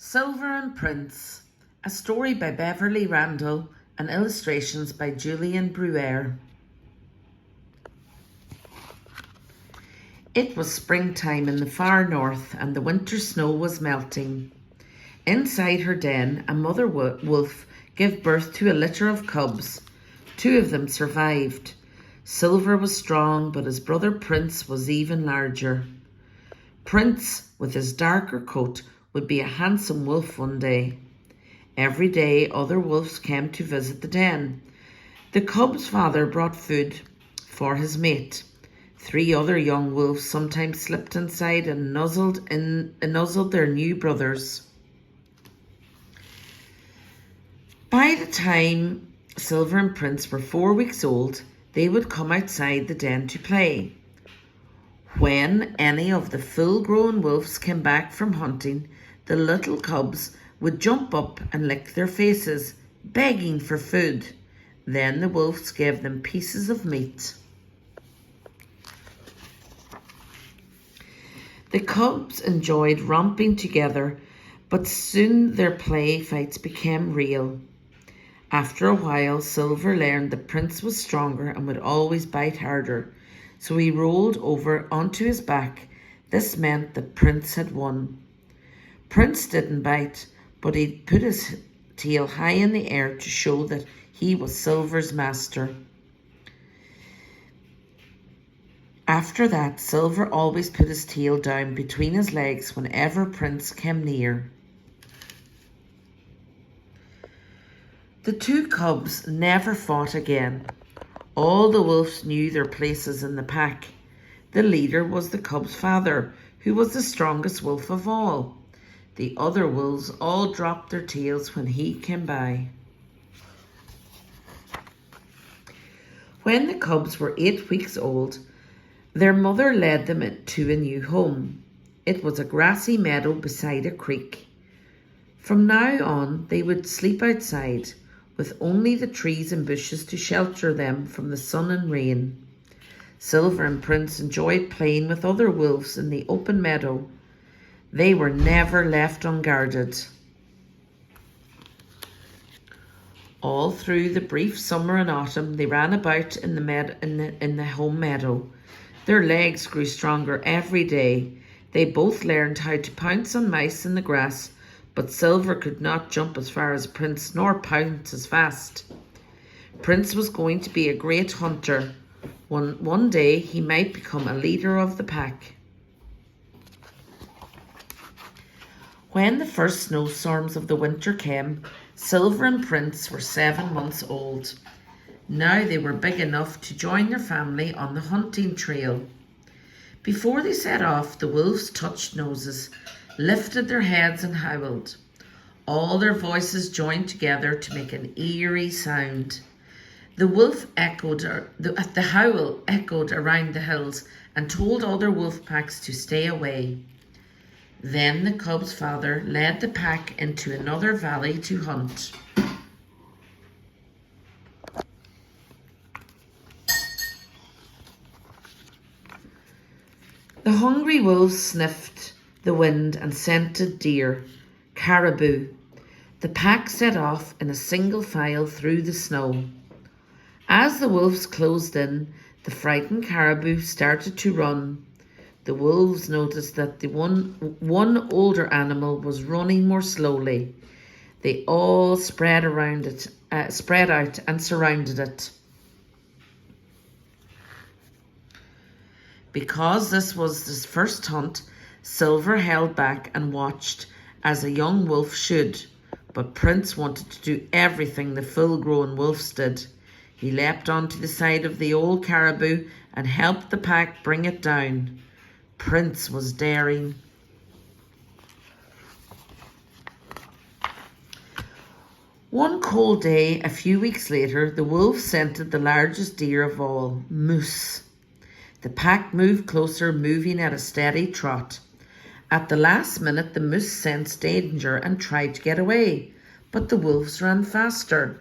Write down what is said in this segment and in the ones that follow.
Silver and Prince, a story by Beverly Randall and illustrations by Julian Bruer. It was springtime in the far north and the winter snow was melting. Inside her den, a mother wolf gave birth to a litter of cubs. 2 of them survived. Silver was strong, but his brother Prince was even larger. Prince, with his darker coat, would be a handsome wolf one day. Every day, other wolves came to visit the den. The cub's father brought food for his mate. 3 other young wolves sometimes slipped inside and nuzzled their new brothers. By the time Silver and Prince were 4 weeks old, they would come outside the den to play. When any of the full-grown wolves came back from hunting, the little cubs would jump up and lick their faces, begging for food. Then the wolves gave them pieces of meat. The cubs enjoyed romping together, but soon their play fights became real. After a while, Silver learned that Prince was stronger and would always bite harder, so he rolled over onto his back. This meant that Prince had won. Prince didn't bite, but he put his tail high in the air to show that he was Silver's master. After that, Silver always put his tail down between his legs whenever Prince came near. The 2 cubs never fought again. All the wolves knew their places in the pack. The leader was the cub's father, who was the strongest wolf of all. The other wolves all dropped their tails when he came by. When the cubs were 8 weeks old, their mother led them to a new home. It was a grassy meadow beside a creek. From now on, they would sleep outside, with only the trees and bushes to shelter them from the sun and rain. Silver and Prince enjoyed playing with other wolves in the open meadow. They were never left unguarded. All through the brief summer and autumn, they ran about in the home meadow. Their legs grew stronger every day. They both learned how to pounce on mice in the grass, but Silver could not jump as far as Prince, nor pounce as fast. Prince was going to be a great hunter. One day he might become a leader of the pack. When the first snowstorms of the winter came, Silver and Prince were 7 months old. Now they were big enough to join their family on the hunting trail. Before they set off, the wolves touched noses, lifted their heads and howled. All their voices joined together to make an eerie sound. The howl echoed around the hills and told other wolf packs to stay away. Then the cub's father led the pack into another valley to hunt. The hungry wolves sniffed the wind and scented deer, caribou. The pack set off in a single file through the snow. As the wolves closed in, the frightened caribou started to run. The wolves noticed that the one older animal was running more slowly. They all spread out and surrounded it. Because this was his first hunt, Silver held back and watched, as a young wolf should. But Prince wanted to do everything the full-grown wolves did. He leapt onto the side of the old caribou and helped the pack bring it down. Prince was daring. One cold day, a few weeks later, the wolves scented the largest deer of all, Moose. The pack moved closer, moving at a steady trot. At the last minute, the moose sensed danger and tried to get away, but the wolves ran faster.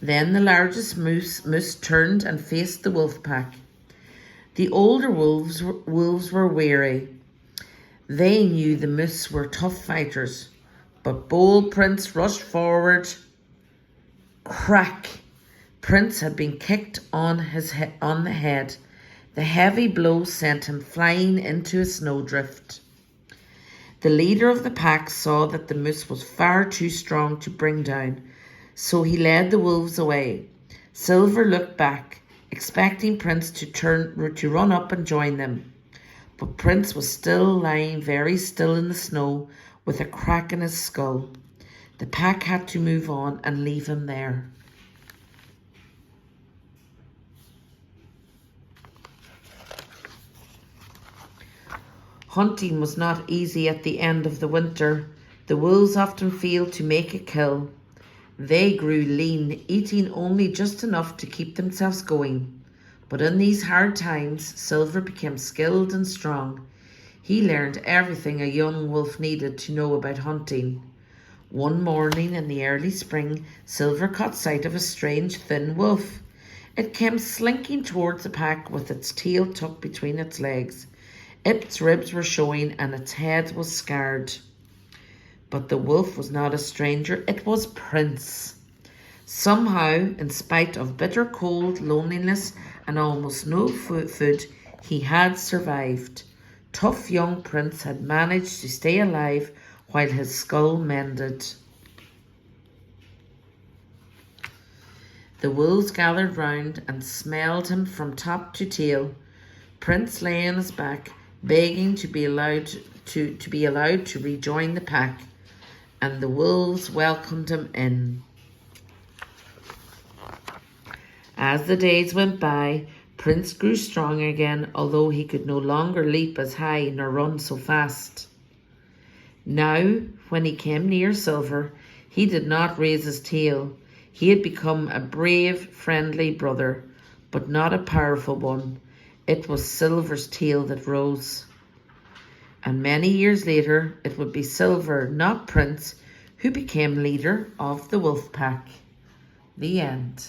Then the largest moose turned and faced the wolf pack. The older wolves were wary. They knew the moose were tough fighters, But bold Prince rushed forward. Crack! Prince had been kicked on the head. The heavy blow sent him flying into a snowdrift. The leader of the pack saw that the moose was far too strong to bring down, so he led the wolves away. Silver looked back, expecting Prince to run up and join them. But Prince was still lying very still in the snow with a crack in his skull. The pack had to move on and leave him there. Hunting was not easy at the end of the winter. The wolves often failed to make a kill. They grew lean, eating only just enough to keep themselves going. But in these hard times, Silver became skilled and strong. He learned everything a young wolf needed to know about hunting. One morning in the early spring, Silver caught sight of a strange thin wolf. It came slinking towards the pack with its tail tucked between its legs. Its ribs were showing and its head was scarred. But the wolf was not a stranger, it was Prince. Somehow, in spite of bitter cold, loneliness, and almost no food, he had survived. Tough young Prince had managed to stay alive while his skull mended. The wolves gathered round and smelled him from top to tail. Prince lay on his back, begging to be allowed to rejoin the pack, and the wolves welcomed him in. As the days went by, Prince grew strong again, although he could no longer leap as high nor run so fast. Now, when he came near Silver, he did not raise his tail. He had become a brave, friendly brother, but not a powerful one. It was Silver's tail that rose. And many years later, it would be Silver, not Prince, who became leader of the wolf pack. The end.